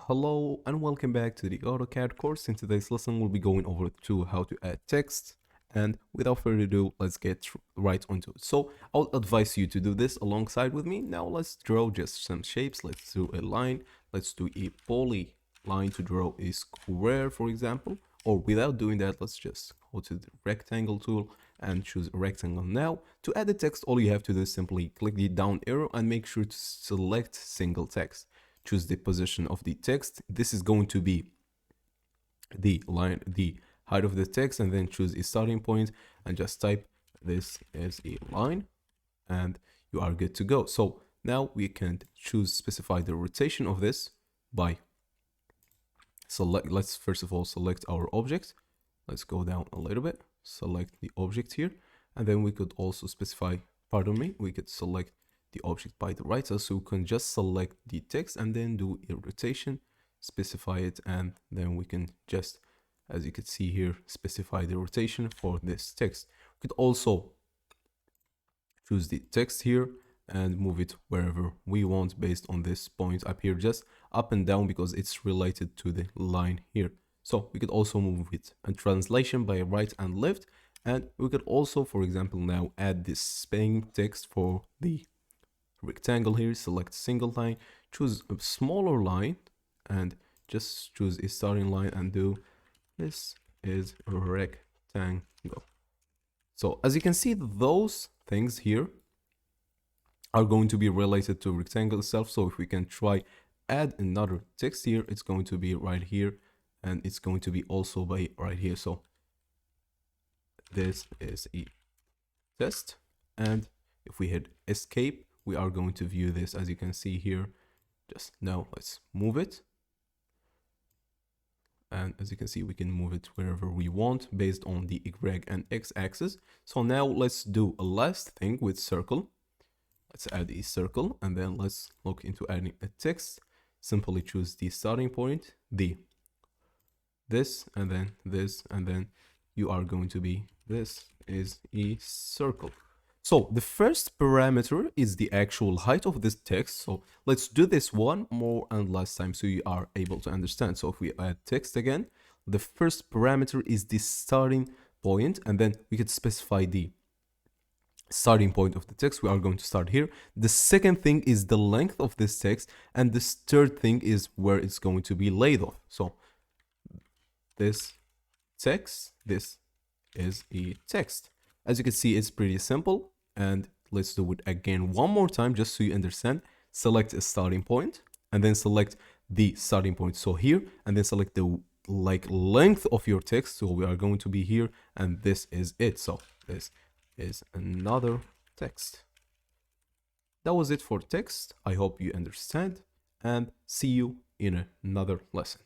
Hello and welcome back to the AutoCAD course. In today's lesson, we'll be going over to how to add text. And without further ado, let's get right onto it. So I'll advise you to do this alongside with me. Now let's draw just some shapes. Let's do a line. Let's do a polyline to draw a square, for example. Or without doing that, let's just go to the rectangle tool and choose a rectangle. Now, to add the text, all you have to do is simply click the down arrow and make sure to select single text. Choose the position of the text. This is going to be the line, the height of the text, and then choose a starting point and just type this as a line and you are good to go. So now we can specify the rotation of this by let's first of all select our object. Let's go down a little bit, select the object here, and then we could also specify, we could select the object by the right side, so we can just select the text and then do a rotation, specify it, and then we can just, as you can see here, specify the rotation for this text. We could also choose the text here and move it wherever we want based on this point up here, just up and down because it's related to the line here. So we could also move it and translation by right and left, and we could also, for example, now add this spanning text for the rectangle here. Select single line, choose a smaller line and just choose a starting line and do this is a rectangle. So as you can see, those things here are going to be related to rectangle itself. So if we can try add another text here, it's going to be right here and it's going to be also by right here. So this is a test, and if we hit escape, we are going to view this, as you can see here. Just now let's move it, and as you can see, we can move it wherever we want based on the Y and X axis. So now let's do a last thing with circle. Let's add a circle, and then let's look into adding a text. Simply choose the starting point, this, and then you are going to be, this is a circle. So the first parameter is the actual height of this text. So let's do this one more and last time so you are able to understand. So if we add text again, the first parameter is the starting point, and then we could specify the starting point of the text. We are going to start here. The second thing is the length of this text, and this third thing is where it's going to be laid off. So this text, this is a text. As you can see, it's pretty simple. And let's do it again one more time just so you understand. Select a starting point and then select the starting point, so here, and then select the length of your text. So we are going to be here, and this is it. So this is another text. That was it for text. I hope you understand, and see you in another lesson.